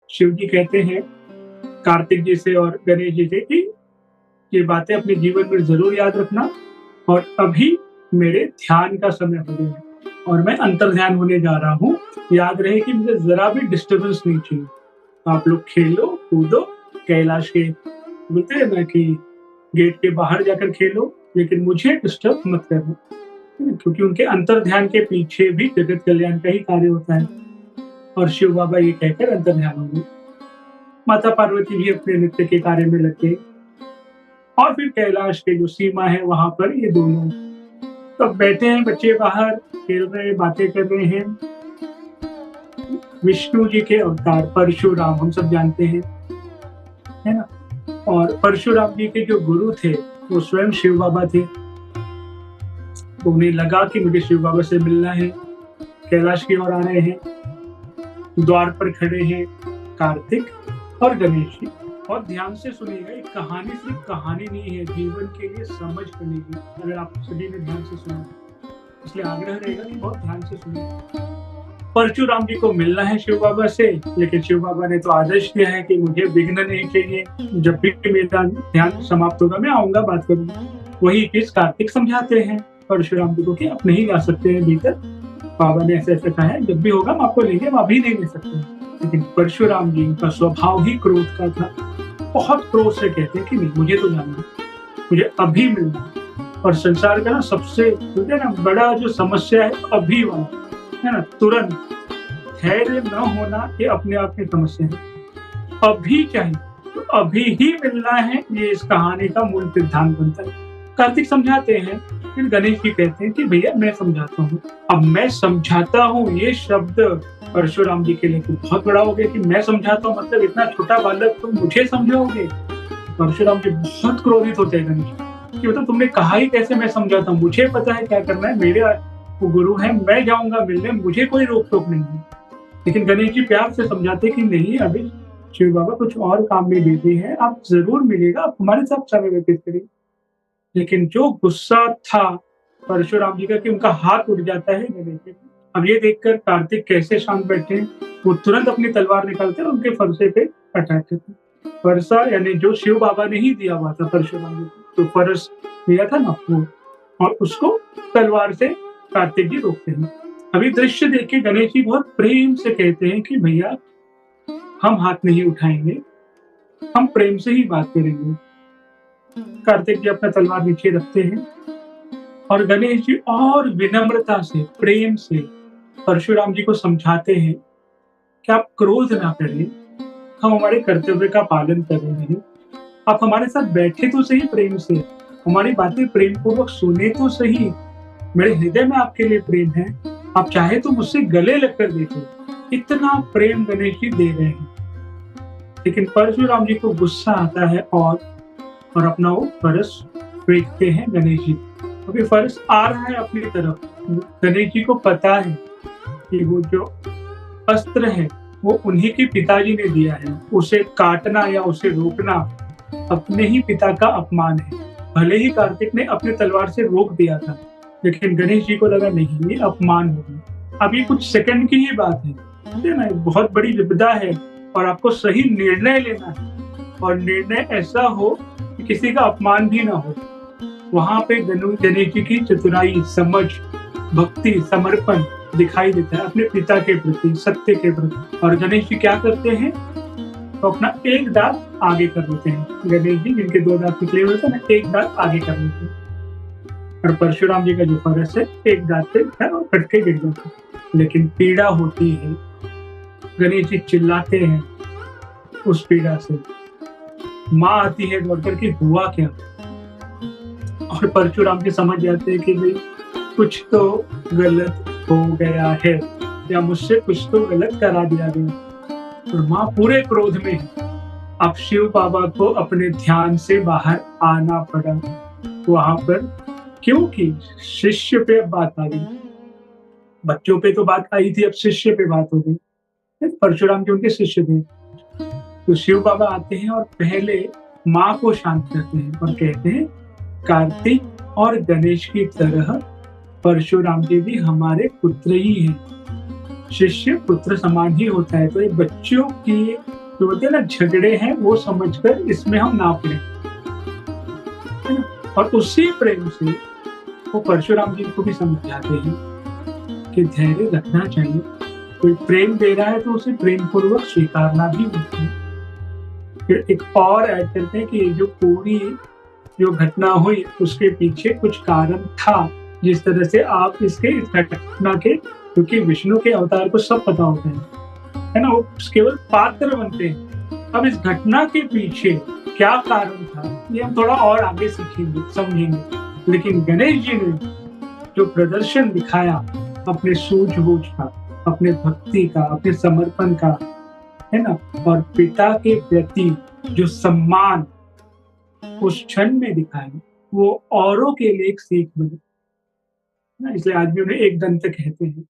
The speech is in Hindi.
शिव जी कहते हैं कार्तिक जी से और गणेश जी से कि ये बातें अपने जीवन में ज़रूर याद रखना और अभी मेरे ध्यान का समय हो गया है और मैं अंतर्ध्यान होने जा रहा हूँ। याद रहे कि मुझे ज़रा भी डिस्टर्बेंस नहीं चाहिए। आप लोग खेलो, कूदो, कैलाश के बोलते हैं ना कि गेट के बाहर जाकर खेलो, लेकिन मुझे डिस्टर्ब मत करना। है ना? क्योंकि उनके अंतर्ध्यान के पीछे भी जगत कल्याण का ही कार्य होता है और शिव बाबा ये कहकर अंतर्ध्यान हो गए। माता पार्वती भी अपने नृत्य के कार्य में लग गए और फिर कैलाश के जो सीमा है वहां पर ये दोनों तब बैठे हैं, बच्चे बाहर खेल रहे, बातें कर रहे हैं। विष्णु जी के अवतार परशुराम हम सब जानते हैं, है ना? और परशुराम जी के जो गुरु थे वो स्वयं शिव बाबा थे। तो उन्हें लगा कि मुझे शिव बाबा से मिलना है, कैलाश की ओर आ रहे हैं। द्वार पर खड़े हैं कार्तिक और गणेश जी। और ध्यान से सुनिएगा, ये कहानी सिर्फ कहानी नहीं है, जीवन के लिए समझ बनेगी अगर आप सभी ने ध्यान से सुना। इसलिए आग्रह रहेगा कि बहुत ध्यान से सुनिए। परशुराम जी को मिलना है शिव बाबा से, लेकिन शिव बाबा ने तो आदेश दिया है कि मुझे विघ्न नहीं चाहिए, जब भी मेरा ध्यान समाप्त होगा मैं आऊंगा, बात करूंगा। वही चीज कार्तिक समझाते हैं परशुराम जी को कि आप नहीं जा सकते हैं भीतर, बाबा ने ऐसे ऐसे कहा है, जब भी होगा हम आपको लेंगे, हम अभी नहीं ले सकते। लेकिन परशुराम जी का स्वभाव ही क्रोध का था, बहुत क्रोध से कहते हैं कि नहीं, मुझे तो जाना है, मुझे अभी मिलना है। और संसार का ना सबसे ना बड़ा जो समस्या है अभी वाला, है ना, तुरंत धैर्य न होना, ये अपने आप में समस्या है। अभी चाहिए तो अभी ही मिलना है, ये इस कहानी का मूल सिद्धांत बनता है। कार्तिक समझाते हैं, फिर गणेश जी कहते हैं कि भैया मैं समझाता हूँ। अब मैं समझाता हूँ ये शब्द परशुराम जी के लिए तो बहुत बड़ा हो गया कि मैं समझाता हूँ, मतलब इतना छोटा बालक तुम मुझे समझाओगे। परशुराम जी बहुत क्रोधित होते हैं गणेश कि मतलब तुमने कहा ही कैसे मैं समझाता हूँ, मुझे पता है क्या करना है, मेरे वो गुरु है, मैं जाऊंगा मिलने, मुझे कोई रोक टोक नहीं है। लेकिन गणेश जी प्यार से समझाते कि नहीं, अभी शिव बाबा कुछ और काम में बिजी है, आप जरूर मिलेगा, आप हमारे साथ समय व्यतीत करिए। लेकिन जो गुस्सा था परशुराम जी का कि उनका हाथ उठ जाता है गणेश जी। अब ये देखकर कार्तिक कैसे शांत बैठे हैं, वो तुरंत अपनी तलवार निकालते और उनके फरसे पे अटैक करते। फरसा यानी जो शिव बाबा ने ही दिया हुआ था परशुराम जी को, तो फरस दिया था ना वो, और उसको तलवार से कार्तिक जी रोकते हैं। अभी दृश्य देख के गणेश जी बहुत प्रेम से कहते हैं कि भैया हम हाथ नहीं उठाएंगे, हम प्रेम से ही बात करेंगे। कार्तिक जी अपना तलवार नीचे रखते हैं और गणेश जी और विनम्रता से, प्रेम से परशुराम जी को समझाते हैं कि आप क्रोध ना करें, हम हमारे कर्तव्य का पालन कर रहे हैं। आप हमारे साथ बैठे तो सही प्रेम से, हमारी बातें प्रेम पूर्वक सुने तो सही। मेरे हृदय में आपके लिए प्रेम है, आप चाहे तो मुझसे गले लगकर देखो। इतना प्रेम गणेश जी दे रहे हैं। लेकिन परशुराम जी को गुस्सा आता है और अपना वो फरस फेंकते हैं गणेश जी। अभी फरस आ रहा है अपनी तरफ, गणेश जी को पता है कि वो जो अस्त्र है वो उन्हीं के पिताजी ने दिया है, उसे काटना या उसे रोकना अपने ही पिता का अपमान है। भले ही कार्तिक ने अपने तलवार से रोक दिया था, लेकिन गणेश जी को लगा नहीं, ये अपमान होगा। अब ये कुछ सेकंड की ही बात है ना, बहुत बड़ी विपदा है और आपको सही निर्णय लेना है और निर्णय ऐसा हो कि किसी का अपमान भी ना हो। वहां पे गणेश जी की चतुराई, समझ, भक्ति, समर्पण दिखाई देता है अपने पिता के प्रति, सत्य के प्रति। और गणेश जी क्या करते हैं, तो अपना एक दांत आगे कर लेते हैं। गणेश जी जिनके दो दांत निकले हुए थे ना, एक दांत आगे कर लेते हैं और परशुराम जी का जो फरस है एक दांत पे कट के गिर जाता है। लेकिन पीड़ा होती है, गणेश जी चिल्लाते हैं उस पीड़ा से। माँ आती है दौड़ कर के, हुआ क्या? और परशुराम जी समझ जाते हैं कि भाई कुछ तो गलत हो गया है या मुझसे कुछ तो गलत करा दिया गया। और माँ पूरे क्रोध में है। अब शिव बाबा को अपने ध्यान से बाहर आना पड़ा वहां पर, क्योंकि शिष्य पे अब बात आ गई। बच्चों पे तो बात आई थी, अब शिष्य पे बात हो गई। परशुराम जी उनके शिष्य थे। तो शिव बाबा आते हैं और पहले माँ को शांत करते हैं और कहते हैं, कार्तिक और गणेश की तरह परशुराम जी भी हमारे पुत्र ही हैं। शिष्य पुत्र समान ही होता है। तो ये बच्चों की जो होते हैं ना झगड़े हैं वो समझकर इसमें हम ना पड़े, है ना? और उसी प्रेम से वो परशुराम जी को भी समझाते हैं कि धैर्य रखना चाहिए। कोई प्रेम दे रहा है तो उसे प्रेम पूर्वक स्वीकारना भी होता है। फिर एक और ऐड करते हैं कि ये जो पूरी जो घटना हुई उसके पीछे कुछ कारण था। जिस तरह से आप इसके इस घटना के, क्योंकि विष्णु के अवतार को सब पता होता है ना? वो केवल पात्र बनते हैं। अब इस घटना के पीछे क्या कारण था, ये हम थोड़ा और आगे सीखेंगे, समझेंगे। लेकिन गणेश जी ने जो प्रदर्शन दिखाया अपने सूझबूझ का, अपने भक्ति का, अपने समर्पण का, है ना? और पिता के प्रति जो सम्मान उस क्षण में दिखाया, वो औरों के लिए एक सीख बनी। ना इसलिए आज भी उन्हें एक दंत कहते हैं।